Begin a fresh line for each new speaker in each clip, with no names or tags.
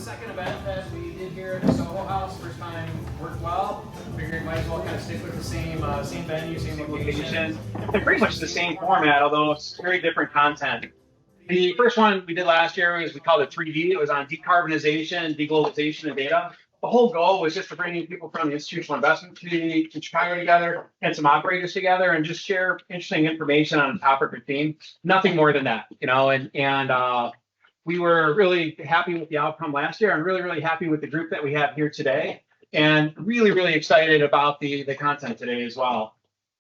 second event that we did here at the Soho House. First time worked well. Figured might as well kind of stick with the same venue, same location. And pretty much the same format, although it's very different content. The first one we did last year was we called it 3D. It was on decarbonization, deglobalization of data. The whole goal was just to bring in people from the institutional investment community in Chicago together and some operators together and just share interesting information on a topic or theme. Nothing more than that, and we were really happy with the outcome last year. I'm really, really happy with the group that we have here today, and really, really excited about the content today as well.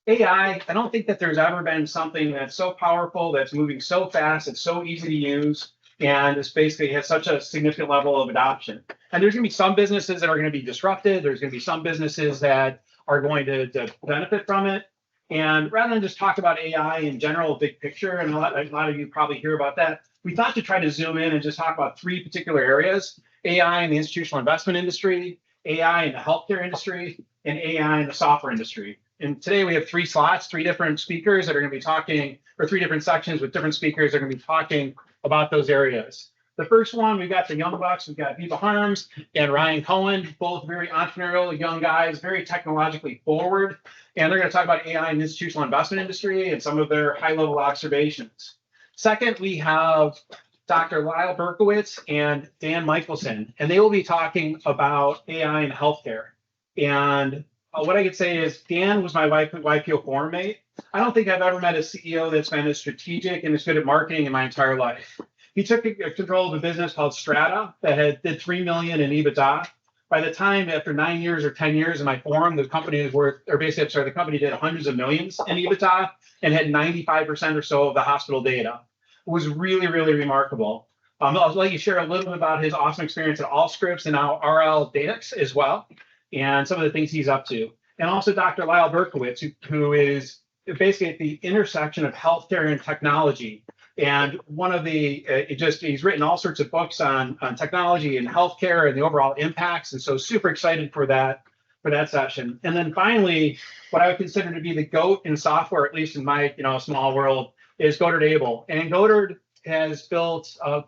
AI, I don't think that there's ever been something that's so powerful, that's moving so fast, it's so easy to use, and it's basically has such a significant level of adoption. And there's going to be some businesses that are going to be disrupted. There's going to be some businesses that are going to benefit from it. And rather than just talk about AI in general, big picture, and a lot of you probably hear about that, we thought to try to zoom in and just talk about three particular areas: AI in the institutional investment industry, AI in the healthcare industry, and AI in the software industry. And today we have three slots, three different speakers that are going to be talking, or three different sections with different speakers that are going to be talking about those areas. The first one, we've got the Young Bucks, we've got Wybe Harms and Ryan Cohen, both very entrepreneurial young guys, very technologically forward. And they're going to talk about AI in the institutional investment industry and some of their high-level observations. Second, we have Dr. Lyle Berkowitz and Dan Michelson, and they will be talking about AI in healthcare. And what I could say is Dan was my YPO forum mate. I don't think I've ever met a CEO that's been as strategic and as good at marketing in my entire life. He took control of a business called Strata that did $3 million in EBITDA. By the time, after 9 years or 10 years in my forum, the company is worth, or basically, the company did hundreds of millions in EBITDA and had 95% or so of the hospital data. It was really, really remarkable. I'll let you share a little bit about his awesome experience at Allscripts and now RL Datix as well, and some of the things he's up to. And also Dr. Lyle Berkowitz, who is basically at the intersection of healthcare and technology. And one of the, he's written all sorts of books on technology and healthcare and the overall impacts. And so super excited for that session. And then finally, what I would consider to be the GOAT in software, at least in my small world, is Godard Abel. And Godard has built, I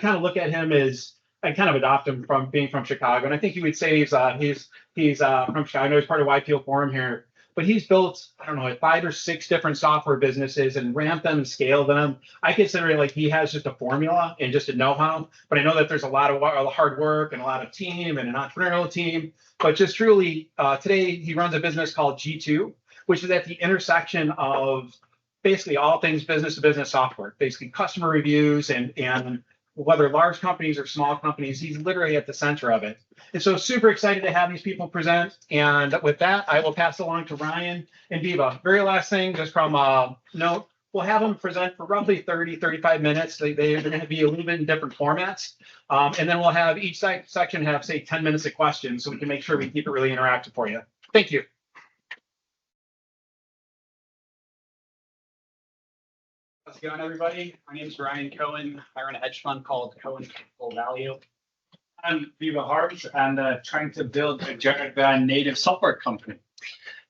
kind of look at him as, I kind of adopt him from being from Chicago. And I think you would say he's from Chicago. I know he's part of YPO Forum here. But he's built, I don't know, 5 or 6 different software businesses and ramped them, scaled them. I consider it like he has just a formula and just a know-how. But I know that there's a lot of hard work and a lot of team and an entrepreneurial team. But just truly, today he runs a business called G2, which is at the intersection of basically all things business-to-business software, basically customer reviews and whether large companies or small companies, he's literally at the center of it. And so super excited to have these people present. And with that, I will pass along to Ryan and Wybe. Very last thing, just from note, we'll have them present for roughly 30, 35 minutes. They're going to be a little bit in different formats. And then we'll have each section have, say, 10 minutes of questions so we can make sure we keep it really interactive for you. Thank you.
How's it going, everybody? My name is Ryan Cohen. I run a hedge fund called Cohen Capital Value. I'm Wybe Harms and trying to build a generative native software company.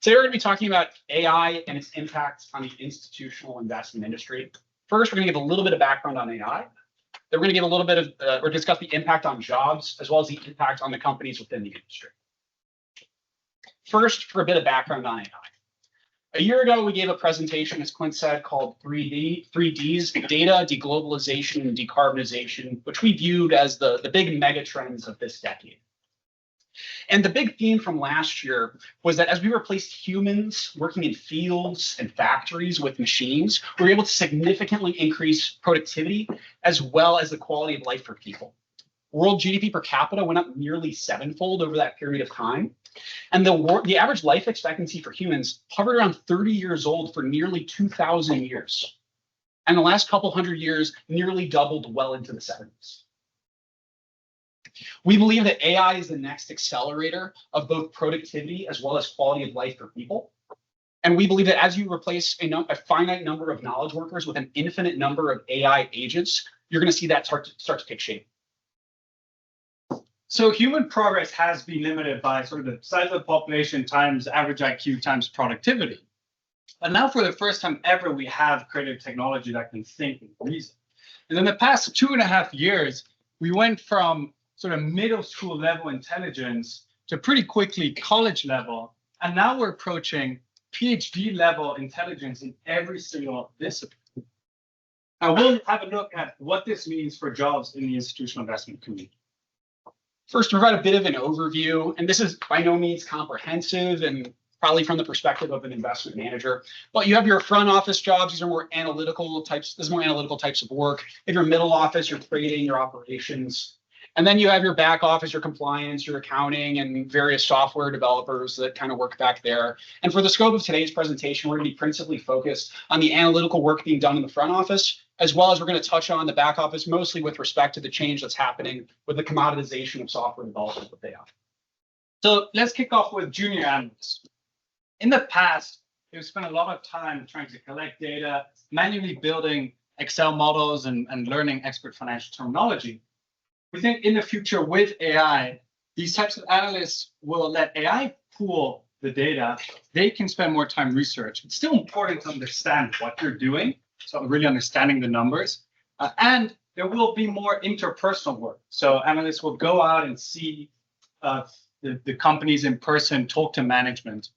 Today, we're going to be talking about AI and its impact on the institutional investment industry. First, we're going to give a little bit of background on AI. Then we're going to give a little bit of, or discuss the impact on jobs, as well as the impact on the companies within the industry. First, for a bit of background on AI. A year ago, we gave a presentation, as Clint said, called 3Ds, data, deglobalization, and decarbonization, which we viewed as the big mega trends of this decade. And the big theme from last year was that as we replaced humans working in fields and factories with machines, we were able to significantly increase productivity as well as the quality of life for people. World GDP per capita went up nearly 7-fold over that period of time. And the average life expectancy for humans hovered around 30 years old for nearly 2,000 years. And the last couple hundred years nearly doubled well into the 70s. We believe that AI is the next accelerator of both productivity as well as quality of life for people. And we believe that as you replace a finite number of knowledge workers with an infinite number of AI agents, you're going to see that start to take shape.
So human progress has been limited by sort of the size of the population times average IQ times productivity. And now for the first time ever, we have creative technology that can think and reason. And in the past 2.5 years, we went from sort of middle school level intelligence to pretty quickly college level. And now we're approaching PhD level intelligence in every single discipline. Now we'll have a look at what this means for jobs in the institutional investment community.
First, to provide a bit of an overview, and this is by no means comprehensive and probably from the perspective of an investment manager, but you have your front office jobs. These are more analytical types. This is more analytical types of work. If you're middle office, you're trading, your operations. And then you have your back office, your compliance, your accounting, and various software developers that kind of work back there. And for the scope of today's presentation, we're going to be principally focused on the analytical work being done in the front office, as well as we're going to touch on the back office, mostly with respect to the change that's happening with the commoditization of software development that they have.
So let's kick off with junior analysts. In the past, they've spent a lot of time trying to collect data, manually building Excel models and learning expert financial terminology. We think in the future with AI, these types of analysts will let AI pool the data. They can spend more time research. It's still important to understand what you're doing, so really understanding the numbers. And there will be more interpersonal work. So analysts will go out and see the companies in person, talk to management.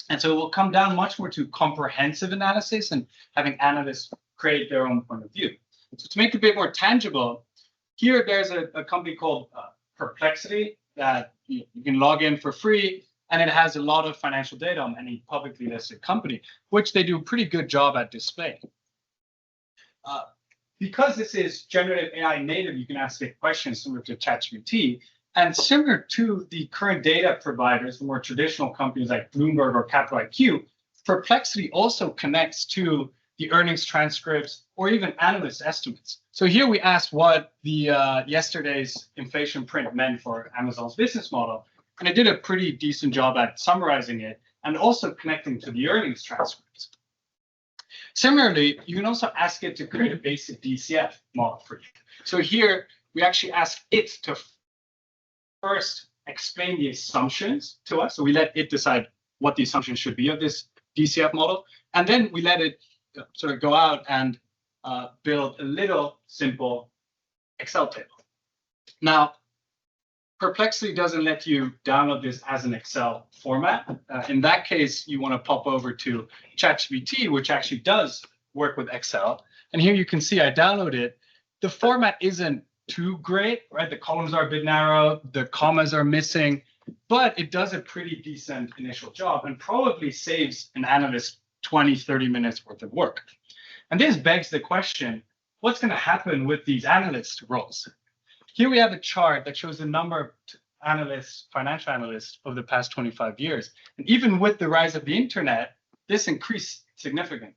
And so it will come down much more to comprehensive analysis and having analysts create their own point of view. So to make it a bit more tangible, here there's a company called Perplexity that you can log in for free, and it has a lot of financial data on any publicly listed company, which they do a pretty good job at displaying. Because this is generative AI native, you can ask it questions similar to ChatGPT, and similar to the current data providers, the more traditional companies like Bloomberg or Capital IQ, Perplexity also connects to the earnings transcripts or even analyst estimates. So here we asked what the yesterday's inflation print meant for Amazon's business model, and it did a pretty decent job at summarizing it and also connecting to the earnings transcripts. Similarly, you can also ask it to create a basic DCF model for you. So here we actually ask it to first explain the assumptions to us. So we let it decide what the assumptions should be of this DCF model, and then we let it sort of go out and build a little simple Excel table. Now, Perplexity doesn't let you download this as an Excel format. In that case, you want to pop over to ChatGPT, which actually does work with Excel. And here you can see I downloaded it. The format isn't too great, right? The columns are a bit narrow, the commas are missing, but it does a pretty decent initial job and probably saves an analyst 20, 30 minutes worth of work. And this begs the question, what's going to happen with these analyst roles? Here we have a chart that shows the number of analysts, financial analysts over the past 25 years. And even with the rise of the internet, this increased significantly.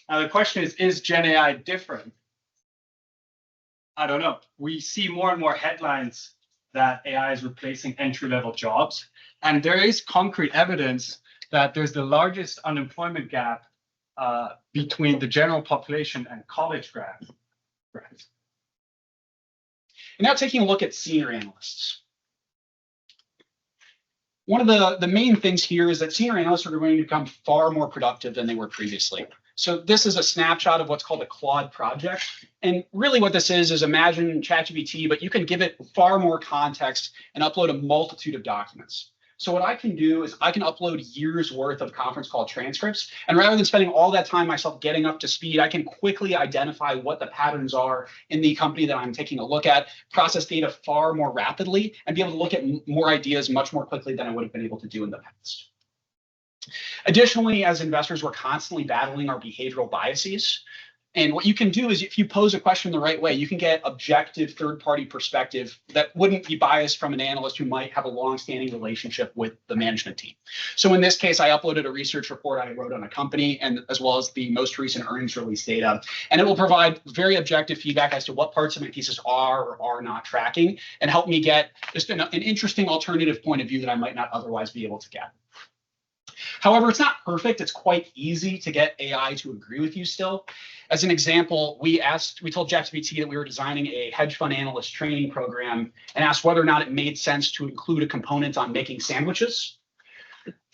Now the question is Gen AI different? I don't know. We see more and more headlines that AI is replacing entry-level jobs. And there is concrete evidence that there's the largest unemployment gap between the general population and college grads.
And now taking a look at senior analysts. One of the main things here is that senior analysts are going to become far more productive than they were previously. So this is a snapshot of what's called a Claude project. And really what this is imagine ChatGPT, but you can give it far more context and upload a multitude of documents. So what I can do is I can upload years worth of conference call transcripts. And rather than spending all that time myself getting up to speed, I can quickly identify what the patterns are in the company that I'm taking a look at, process data far more rapidly, and be able to look at more ideas much more quickly than I would have been able to do in the past. Additionally, as investors, we're constantly battling our behavioral biases. And what you can do is if you pose a question the right way, you can get objective third-party perspective that wouldn't be biased from an analyst who might have a long-standing relationship with the management team. So in this case, I uploaded a research report I wrote on a company, and as well as the most recent earnings release data. And it will provide very objective feedback as to what parts of my thesis are or are not tracking, and help me get just an interesting alternative point of view that I might not otherwise be able to get. However, it's not perfect. It's quite easy to get AI to agree with you still. As an example, we told ChatGPT that we were designing a hedge fund analyst training program and asked whether or not it made sense to include a component on making sandwiches.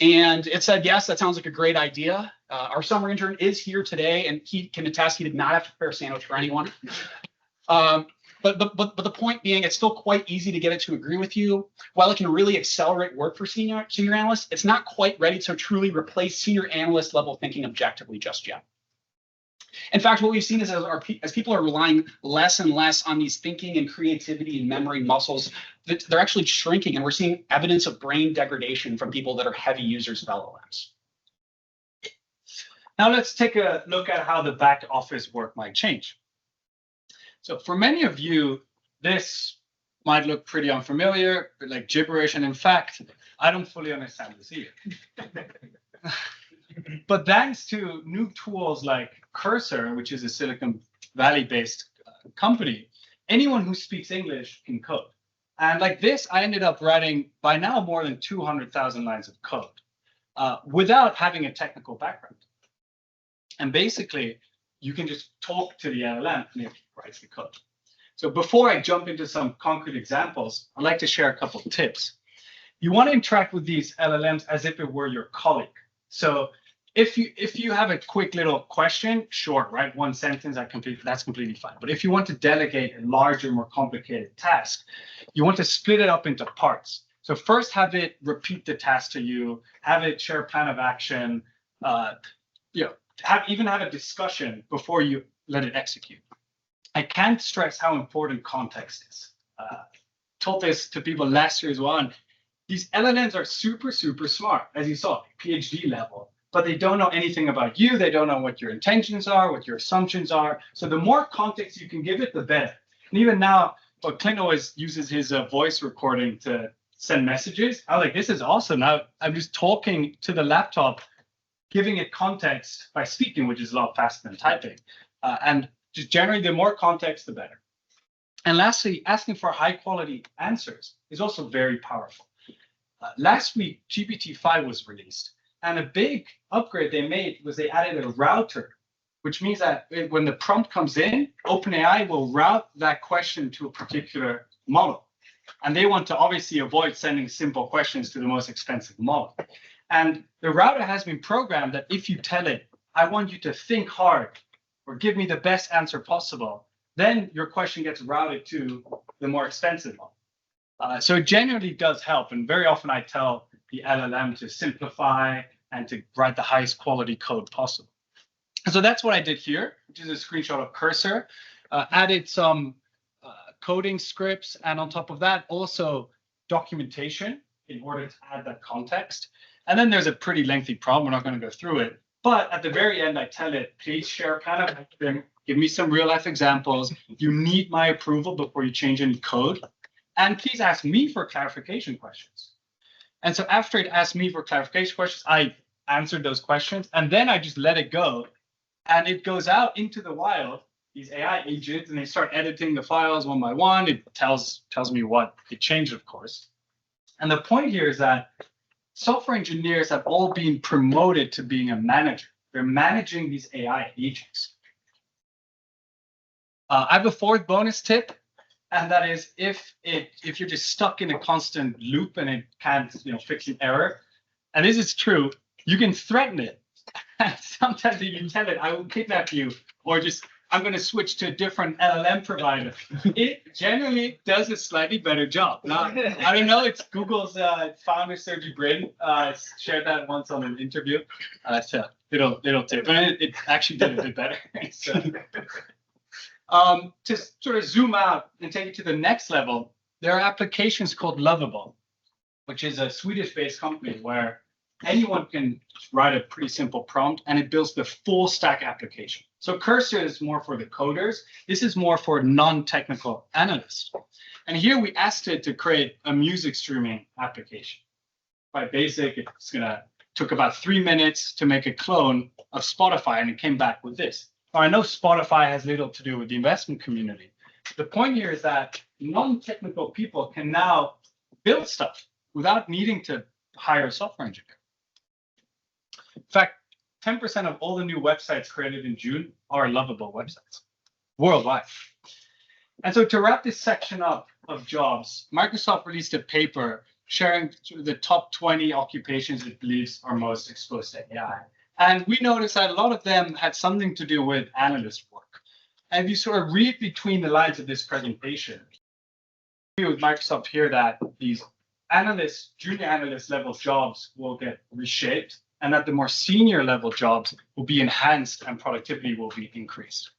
And it said, yes, that sounds like a great idea. Our summer intern is here today, and he can attest he did not have to prepare a sandwich for anyone. But the point being, it's still quite easy to get it to agree with you. While it can really accelerate work for senior analysts, it's not quite ready to truly replace senior analyst level thinking objectively just yet. In fact, what we've seen is as people are relying less and less on these thinking and creativity and memory muscles, they're actually shrinking, and we're seeing evidence of brain degradation from people that are heavy users of LLMs.
Now let's take a look at how the back office work might change. So for many of you, this might look pretty unfamiliar, like gibberish, and in fact, I don't fully understand this either. But thanks to new tools like Cursor, which is a Silicon Valley-based company, anyone who speaks English can code. And like this, I ended up writing by now more than 200,000 lines of code without having a technical background. And basically, you can just talk to the LLM and it writes the code. So before I jump into some concrete examples, I'd like to share a couple of tips. You want to interact with these LLMs as if it were your colleague. So if you have a quick little question, short, right? One sentence, that's completely fine. But if you want to delegate a larger, more complicated task, you want to split it up into parts. So first have it repeat the task to you, have it share a plan of action, even have a discussion before you let it execute. I can't stress how important context is. Told this to people last year as well. And these LLMs are super, super smart, as you saw, PhD level, but they don't know anything about you. They don't know what your intentions are, what your assumptions are. So the more context you can give it, the better. And even now, Clint always uses his voice recording to send messages. I was like, this is awesome. Now I'm just talking to the laptop, giving it context by speaking, which is a lot faster than typing. And just generally, the more context, the better. And lastly, asking for high quality answers is also very powerful. Last week, GPT-5 was released. And a big upgrade they made was they added a router, which means that when the prompt comes in, OpenAI will route that question to a particular model. And they want to obviously avoid sending simple questions to the most expensive model. And the router has been programmed that if you tell it, I want you to think hard or give me the best answer possible, then your question gets routed to the more expensive model. So it genuinely does help. And very often I tell the LLM to simplify and to write the highest quality code possible. And so that's what I did here, which is a screenshot of Cursor. Added some coding scripts, and on top of that, also documentation in order to add that context. And then there's a pretty lengthy prompt. We're not going to go through it. But at the very end, I tell it, please share a plan of action, give me some real life examples. You need my approval before you change any code. And please ask me for clarification questions. And so after it asked me for clarification questions, I answered those questions. And then I just let it go. And it goes out into the wild, these AI agents, and they start editing the files one by one. It tells me what it changed, of course. And the point here is that software engineers have all been promoted to being a manager. They're managing these AI agents. I have a fourth bonus tip, and that is if you're just stuck in a constant loop and it can't fix an error, and this is true, you can threaten it. Sometimes you can tell it, I will kidnap you, or just I'm going to switch to a different LLM provider. It generally does a slightly better job. Now, I don't know, it's Google's founder, Sergey Brin, shared that once on an interview. So little tip, and it actually did a bit better. So, to sort of zoom out and take it to the next level, there are applications called Lovable, which is a Swedish-based company where anyone can write a pretty simple prompt and it builds the full stack application. So Cursor is more for the coders. This is more for non-technical analysts. And here we asked it to create a music streaming application. Quite basic. Took about 3 minutes to make a clone of Spotify, and it came back with this. Now, I know Spotify has little to do with the investment community. The point here is that non-technical people can now build stuff without needing to hire a software engineer. In fact, 10% of all the new websites created in June are Lovable websites worldwide. And so to wrap this section up of jobs, Microsoft released a paper sharing the top 20 occupations it believes are most exposed to AI. And we noticed that a lot of them had something to do with analyst work. And if you sort of read between the lines of this presentation, with Microsoft here that these analysts, junior analyst level jobs will get reshaped, and that the more senior level jobs will be enhanced and productivity will be increased.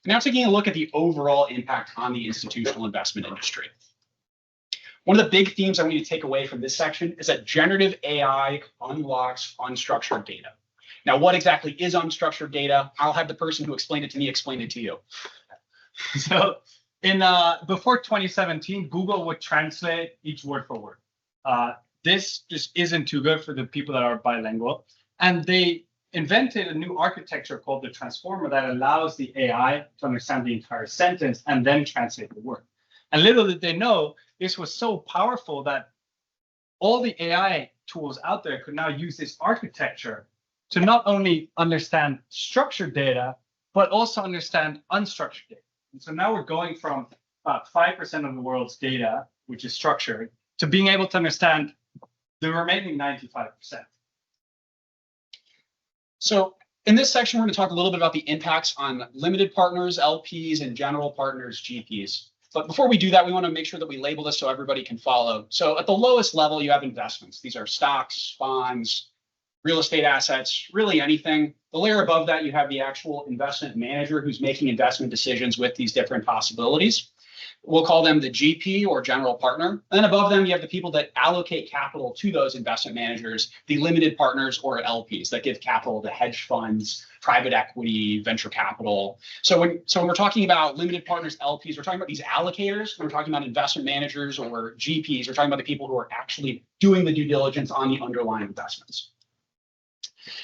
Now taking a look at the overall impact on the institutional investment industry. One of the big themes I want you to take away from this section is that generative AI unlocks unstructured data. Now, what exactly is unstructured data? I'll have the person who explained it to me explain it to you.
So before 2017, Google would translate each word for word. This just isn't too good for the people that are bilingual. And they invented a new architecture called the transformer that allows the AI to understand the entire sentence and then translate the word. And little did they know, this was so powerful that all the AI tools out there could now use this architecture to not only understand structured data, but also understand unstructured data. And so now we're going from about 5% of the world's data, which is structured, to being able to understand the remaining 95%.
So in this section, we're going to talk a little bit about the impacts on limited partners, LPs, and general partners, GPs. But before we do that, we want to make sure that we label this so everybody can follow. So at the lowest level, you have investments. These are stocks, bonds, real estate assets, really anything. The layer above that, you have the actual investment manager who's making investment decisions with these different possibilities. We'll call them the GP or general partner. And then above them, you have the people that allocate capital to those investment managers, the limited partners or LPs that give capital to hedge funds, private equity, venture capital. So when we're talking about limited partners, LPs, we're talking about these allocators. When we're talking about investment managers or GPs, we're talking about the people who are actually doing the due diligence on the underlying investments.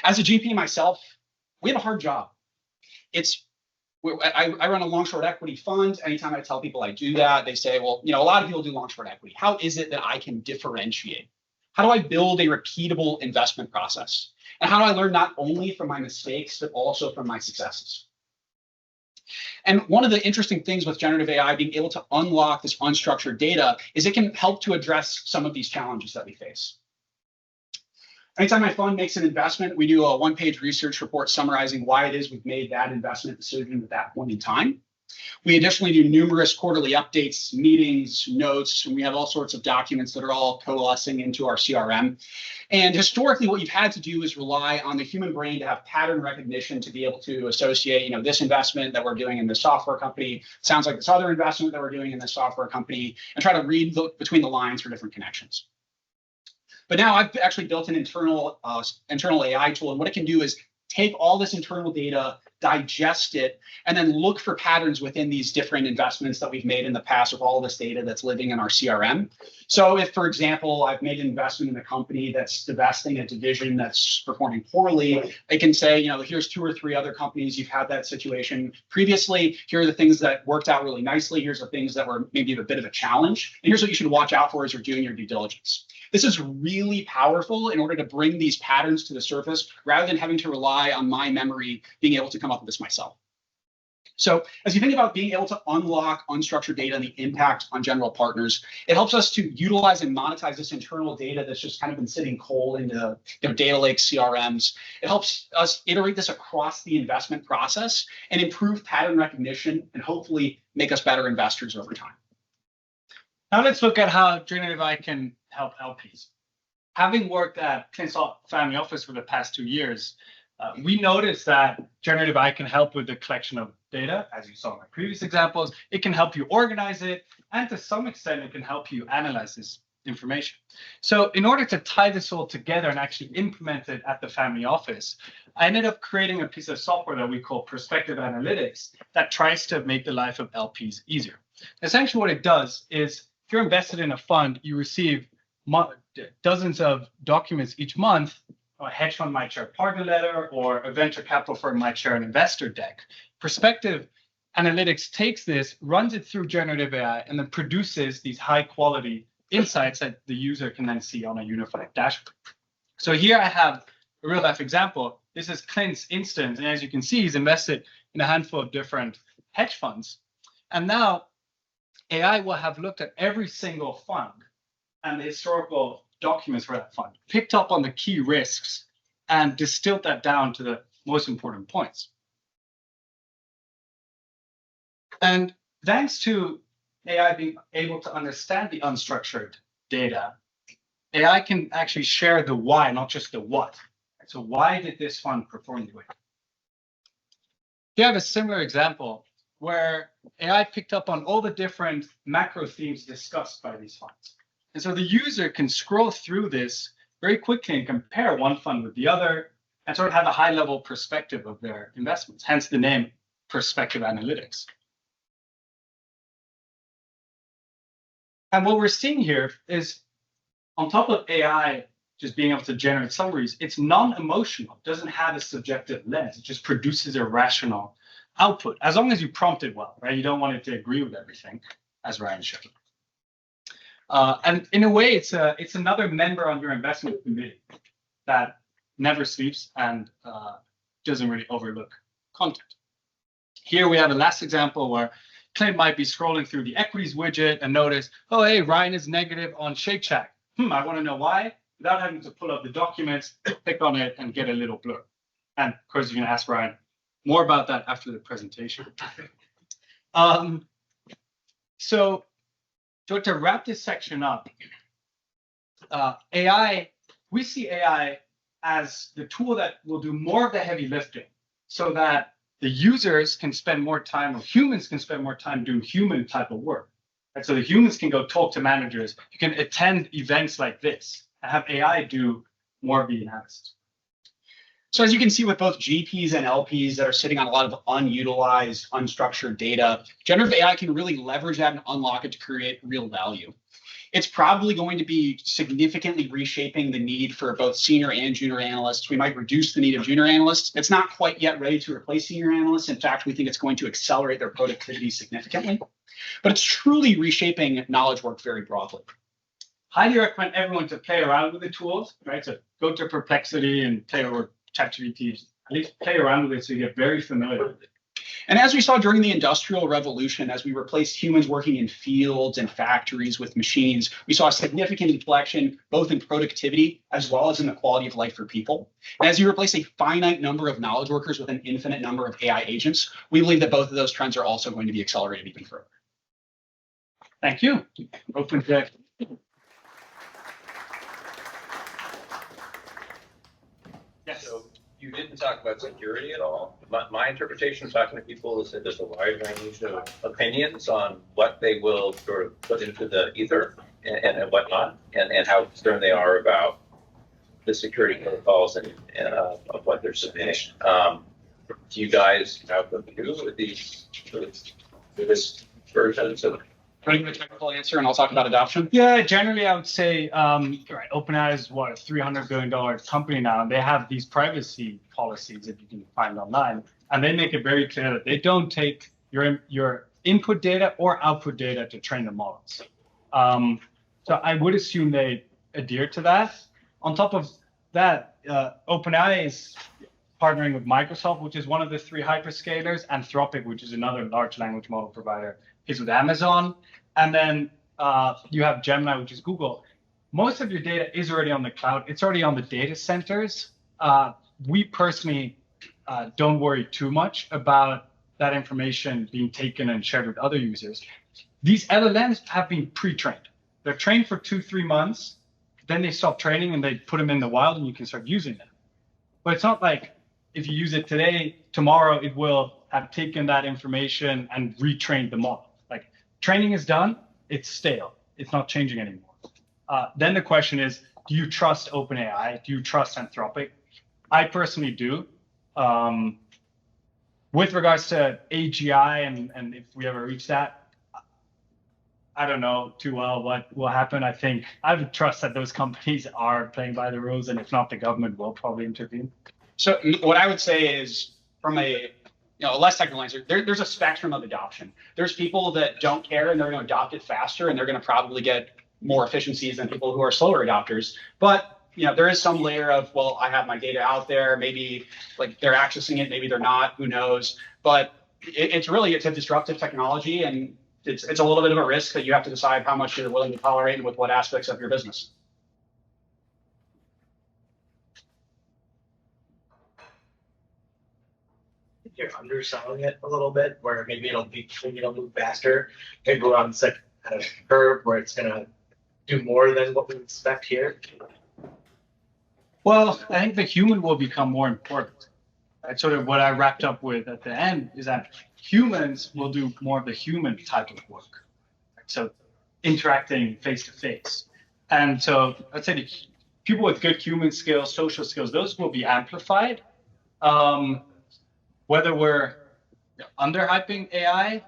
As a GP myself, we have a hard job. I run a long short equity fund. Anytime I tell people I do that, they say, well, a lot of people do long short equity. How is it that I can differentiate? How do I build a repeatable investment process? And how do I learn not only from my mistakes, but also from my successes? And one of the interesting things with generative AI being able to unlock this unstructured data is it can help to address some of these challenges that we face. Anytime my fund makes an investment, we do a one-page research report summarizing why it is we've made that investment decision at that point in time. We additionally do numerous quarterly updates, meetings, notes, and we have all sorts of documents that are all coalescing into our CRM. And historically, what you've had to do is rely on the human brain to have pattern recognition to be able to associate, this investment that we're doing in this software company sounds like this other investment that we're doing in this software company, and try to read between the lines for different connections. But now I've actually built an internal AI tool, and what it can do is take all this internal data, digest it, and then look for patterns within these different investments that we've made in the past with all this data that's living in our CRM. So if, for example, I've made an investment in a company that's divesting a division that's performing poorly, it can say, here's 2 or 3 other companies you've had that situation previously. Here are the things that worked out really nicely. Here's the things that were maybe a bit of a challenge. And here's what you should watch out for as you're doing your due diligence. This is really powerful in order to bring these patterns to the surface rather than having to rely on my memory being able to come up with this myself. So as you think about being able to unlock unstructured data and the impact on general partners, it helps us to utilize and monetize this internal data that's just kind of been sitting cold into data lakes, CRMs. It helps us iterate this across the investment process and improve pattern recognition and hopefully make us better investors over time.
Now let's look at how generative AI can help LPs. Having worked at Clint's family office for the past 2 years, we noticed that generative AI can help with the collection of data, as you saw in my previous examples. It can help you organize it, and to some extent, it can help you analyze this information. So in order to tie this all together and actually implement it at the family office, I ended up creating a piece of software that we call Prospective Analytics that tries to make the life of LPs easier. Essentially, what it does is if you're invested in a fund, you receive dozens of documents each month. A hedge fund might share a partner letter, or a venture capital firm might share an investor deck. Prospective Analytics takes this, runs it through generative AI, and then produces these high-quality insights that the user can then see on a unified dashboard. So here I have a real-life example. This is Clint's instance, and as you can see, he's invested in a handful of different hedge funds. And now AI will have looked at every single fund and the historical documents for that fund, picked up on the key risks, and distilled that down to the most important points. And thanks to AI being able to understand the unstructured data, AI can actually share the why, not just the what. So why did this fund perform the way? You have a similar example where AI picked up on all the different macro themes discussed by these funds. And so the user can scroll through this very quickly and compare one fund with the other and sort of have a high-level perspective of their investments, hence the name Perspective Analytics. And what we're seeing here is, on top of AI just being able to generate summaries, it's non-emotional, doesn't have a subjective lens. It just produces a rational output, as long as you prompt it well, right? You don't want it to agree with everything, as Ryan showed. And in a way, it's another member on your investment committee that never sleeps and doesn't really overlook content. Here we have a last example where Clint might be scrolling through the equities widget and notice, oh, hey, Ryan is negative on Shake Shack. I want to know why, without having to pull up the documents, click on it, and get a little blur. And of course, you can ask Ryan more about that after the presentation. So to wrap this section up, we see AI as the tool that will do more of the heavy lifting so that the users can spend more time, or humans can spend more time doing human type of work. And so the humans can go talk to managers. You can attend events like this and have AI do more of the analysis.
So as you can see with both GPs and LPs that are sitting on a lot of unutilized, unstructured data, generative AI can really leverage that and unlock it to create real value. It's probably going to be significantly reshaping the need for both senior and junior analysts. We might reduce the need of junior analysts. It's not quite yet ready to replace senior analysts. In fact, we think it's going to accelerate their productivity significantly. But it's truly reshaping knowledge work very broadly.
Highly recommend everyone to play around with the tools, right? So go to Perplexity and play over ChatGPT. At least play around with it so you get very familiar with it.
And as we saw during the Industrial Revolution, as we replaced humans working in fields and factories with machines, we saw a significant inflection both in productivity as well as in the quality of life for people. And as you replace a finite number of knowledge workers with an infinite number of AI agents, we believe that both of those trends are also going to be accelerated even further.
Thank you. Open to yes.
So you didn't talk about security at all. My interpretation of talking to people is that there's a wide range of opinions on what they will sort of put into the ether and whatnot, and how concerned they are about the security protocols and of what they're submitting. Do you guys have a view with these this versions of?
Can I give a technical answer and I'll talk about adoption?
Yeah, generally I would say, right, OpenAI is what, a $300 billion company now, and they have these privacy policies that you can find online, and they make it very clear that they don't take your input data or output data to train the models. So I would assume they adhere to that. On top of that, OpenAI is partnering with Microsoft, which is one of the three hyperscalers. Anthropic, which is another large language model provider, is with Amazon. And then you have Gemini, which is Google. Most of your data is already on the cloud. It's already on the data centers. We personally don't worry too much about that information being taken and shared with other users. These LLMs have been pre-trained. They're trained for 2-3 months. Then they stop training and they put them in the wild and you can start using them. But it's not like if you use it today, tomorrow it will have taken that information and retrained the model. Like training is done, it's stale. It's not changing anymore. Then the question is, do you trust OpenAI? Do you trust Anthropic? I personally do. With regards to AGI and if we ever reach that, I don't know too well what will happen. I think I would trust that those companies are playing by the rules, and if not, the government will probably intervene.
So what I would say is, from a less technical answer, there's a spectrum of adoption. There's people that don't care and they're going to adopt it faster, and they're going to probably get more efficiencies than people who are slower adopters. But there is some layer of, well, I have my data out there. Maybe like they're accessing it, maybe they're not. Who knows? But it's a disruptive technology, and it's a little bit of a risk that you have to decide how much you're willing to tolerate and with what aspects of your business.
you're underselling it a little bit, where maybe it'll move faster. Maybe we're on the second kind of curve where it's gonna do more than what we expect here.
Well, I think the human will become more important. That's sort of what I wrapped up with at the end, is that humans will do more of the human type of work. So interacting face to face. And so I'd say the people with good human skills, social skills, those will be amplified. Whether we're underhyping AI,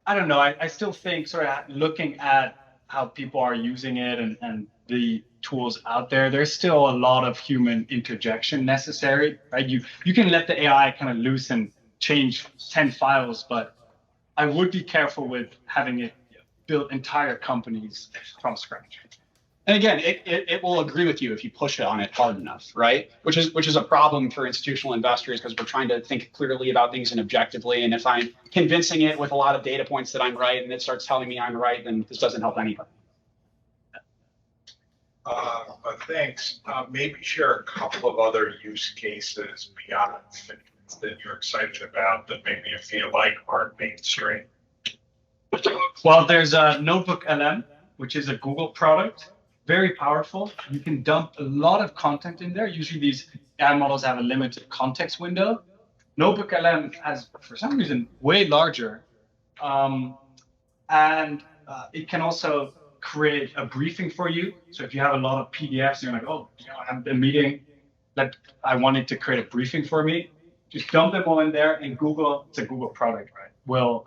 I don't know. I still think sort of looking at how people are using it and the tools out there, there's still a lot of human interjection necessary, right? You can let the AI kind of loose and change 10 files, but I would be careful with having it build entire companies from scratch.
And again, it will agree with you if you push it on it hard enough, right? Which is a problem for institutional investors, because we're trying to think clearly about things and objectively. And if I'm convincing it with a lot of data points that I'm right and it starts telling me I'm right, then this doesn't help anybody.
Thanks. Maybe share a couple of other use cases beyond finance that you're excited about that maybe you feel like aren't mainstream.
Well, there's a Notebook LM, which is a Google product, very powerful. You can dump a lot of content in there. Usually these AI models have a limited context window. Notebook LM has, for some reason, way larger. And it can also create a briefing for you. So if you have a lot of PDFs, you're like, oh, I have a meeting that I wanted to create a briefing for me. Just dump them all in there, and Google, it's a Google product, right, will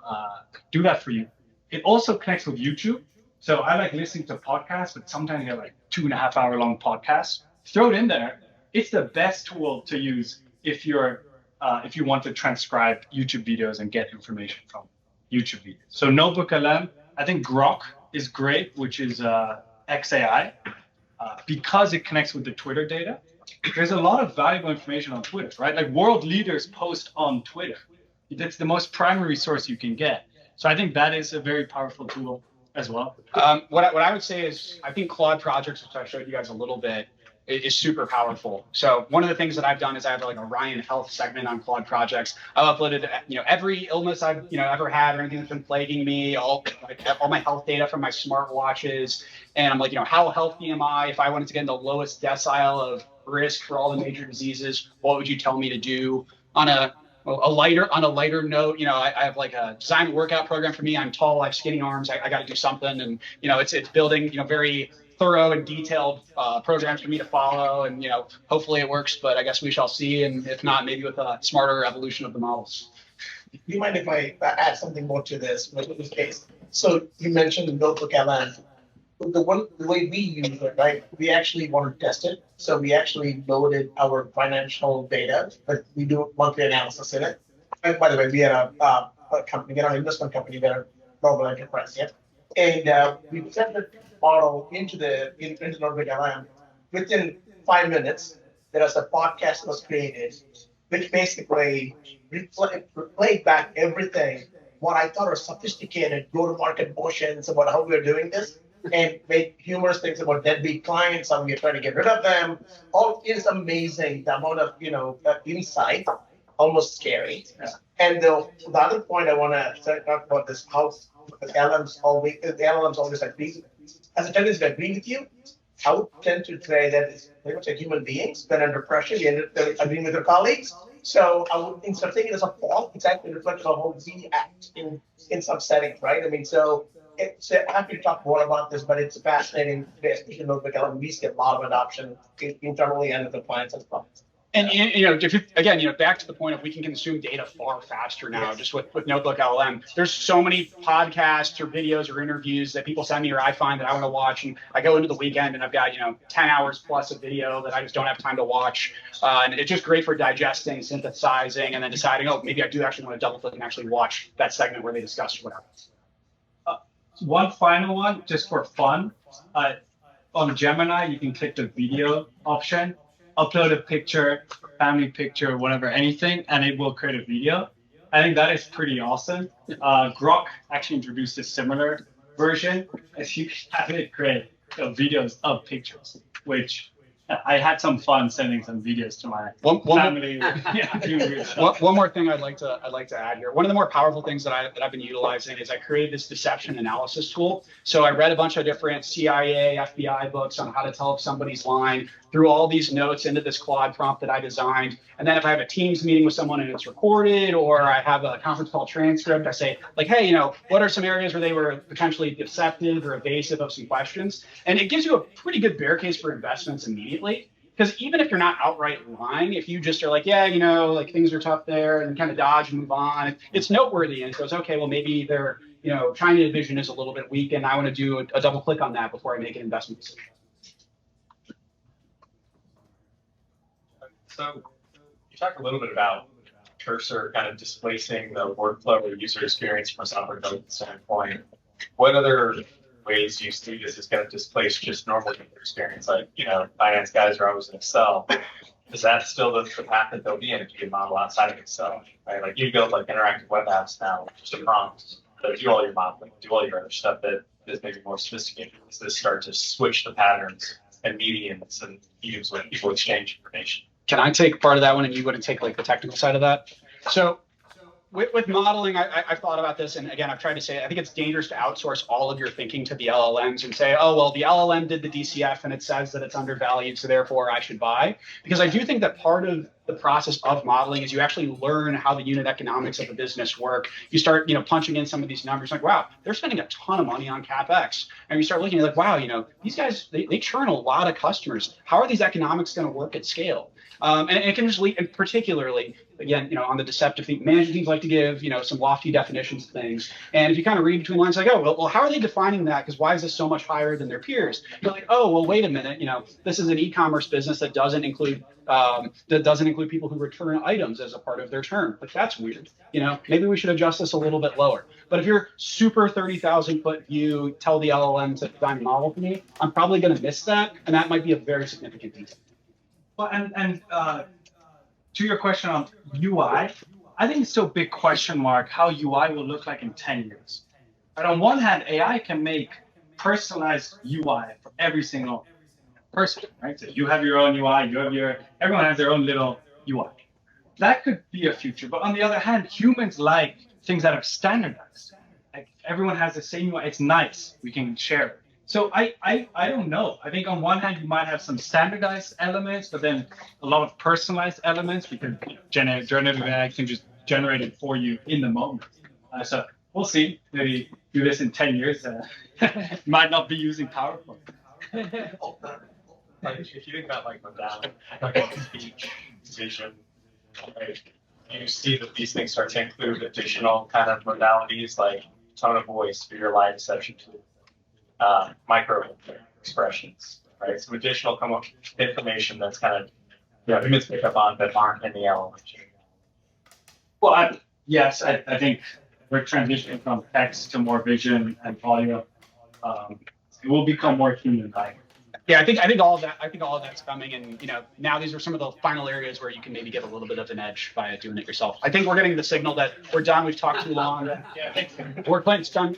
do that for you. It also connects with YouTube. So I like listening to podcasts, but sometimes they're like 2.5 hour long podcasts. Throw it in there. It's the best tool to use if you want to transcribe YouTube videos and get information from YouTube videos. So Notebook LM, I think Grok is great, which is XAI, because it connects with the Twitter data. There's a lot of valuable information on Twitter, right? Like world leaders post on Twitter. That's the most primary source you can get. So I think that is a very powerful tool as well.
What I would say is, I think Claude projects, which I showed you guys a little bit, is super powerful. So one of the things that I've done is I have like a Ryan Health segment on Claude projects. I've uploaded, every illness I've, ever had or anything that's been plaguing me, all my health data from my smartwatches. And I'm like, how healthy am I? If I wanted to get in the lowest decile of risk for all the major diseases, what would you tell me to do? On a lighter note, I have like a design workout program for me. I'm tall, I have skinny arms. I got to do something. And, it's building, very thorough and detailed programs for me to follow. And, hopefully it works, but I guess we shall see. And if not, maybe with a smarter evolution of the models.
Do you mind if I add something more to this case? So you mentioned the Notebook LM. The way we use it, right? We actually want to test it. So we actually loaded our financial data, but we do monthly analysis in it. And by the way, we are a company, we're an investment company, we're a global enterprise, yeah. And we sent the model into Notebook LM. Within 5 minutes, there was a podcast that was created, which basically replayed back everything, what I thought were sophisticated go-to-market motions about how we're doing this, and made humorous things about deadbeat clients, how we're trying to get rid of them. All is amazing, the amount of insight, almost scary. Yeah. And the other point I want to talk about is how the LLMs always agree. As a tendency to agree with you, I would tend to say that it's pretty much like human beings, when under pressure, you end up agreeing with your colleagues. So I would, instead of thinking it as a fault, it's actually a reflection of how we act in some settings, right? I mean, so happy to talk more about this, but it's fascinating, especially in Notebook LM. We see a lot of adoption internally and with the clients as well.
And back to the point of we can consume data far faster now, yes. Just with Notebook LM. There's so many podcasts or videos or interviews that people send me or I find that I want to watch, and I go into the weekend and I've got 10 hours plus of video that I just don't have time to watch. And it's just great for digesting, synthesizing, and then deciding, oh, maybe I do actually want to double click and actually watch that segment where they discuss whatever.
One final one, just for fun. On Gemini, you can click the video option, upload a picture, family picture, whatever, anything, and it will create a video. I think that is pretty awesome. Grok actually introduced a similar version, as you can have it create videos of pictures, which I had some fun sending some videos to my family.
One more thing I'd like to add here. One of the more powerful things that I've been utilizing is I created this deception analysis tool. So I read a bunch of different CIA, FBI books on how to tell if somebody's lying, threw all these notes into this Claude prompt that I designed. And then if I have a Teams meeting with someone and it's recorded, or I have a conference call transcript, I say like, hey, what are some areas where they were potentially deceptive or evasive of some questions? And it gives you a pretty good bear case for investments immediately. Because even if you're not outright lying, if you just are like, yeah, like things are tough there, and kind of dodge and move on, it's noteworthy. And it goes, okay, well, maybe their, China vision is a little bit weak, and I want to do a double click on that before I make an investment decision.
So you talked a little bit about Cursor kind of displacing the workflow or user experience from a software development standpoint. What other ways do you see this is going to displace just normal user experience? Like, finance guys are always in Excel. Is that still the path that they'll be in if you can model outside of Excel? Right? Like you build like interactive web apps now, just a prompt that do all your modeling, do all your other stuff that is maybe more sophisticated. Does this start to switch the patterns and mediums and mediums when people exchange information?
Can I take part of that one and you wouldn't take like the technical side of that? So with modeling, I've thought about this, and again, I've tried to say, I think it's dangerous to outsource all of your thinking to the LLMs and say, oh, well, the LLM did the DCF and it says that it's undervalued, so therefore I should buy. Because I do think that part of the process of modeling is you actually learn how the unit economics of the business work. You start, punching in some of these numbers, like, wow, they're spending a ton of money on CapEx. And you start looking like, wow, these guys, they churn a lot of customers. How are these economics going to work at scale? And it can just lead, and particularly, again, on the deceptive thing, management teams like to give, some lofty definitions of things. And if you kind of read between lines, like, oh, well, how are they defining that? Because why is this so much higher than their peers? You're like, oh, well, wait a minute. This is an e-commerce business that doesn't include people who return items as a part of their term. Like, that's weird. Maybe we should adjust this a little bit lower. But if you're super 30,000 foot view, tell the LLM to design a model for me, I'm probably going to miss that. And that might be a very significant detail.
Well, and to your question on UI, I think it's still a big question mark how UI will look like in 10 years. But on one hand, AI can make personalized UI for every single person, right? So you have your own UI, everyone has their own little UI. That could be a future. But on the other hand, humans like things that are standardized. Like everyone has the same UI. It's nice. We can share it. So I don't know. I think on one hand, you might have some standardized elements, but then a lot of personalized elements because generative AI can just generate it for you in the moment. So we'll see. Maybe do this in 10 years. Might not be using PowerPoint.
Like if you think about like modality, like speech, vision, right? You see that these things start to include additional kind of modalities like tone of voice for your lie deception tool. Micro expressions, right? Some additional information that's kind of, humans pick up on that aren't in the LLM.
Well, yes, I think we're transitioning from text to more vision and audio. It will become more human-like.
Yeah, I think all of that's coming, and now these are some of the final areas where you can maybe get a little bit of an edge by doing it yourself. I think we're getting the signal that we're done. We've talked too long.
Yeah, thanks.
Work plan's done.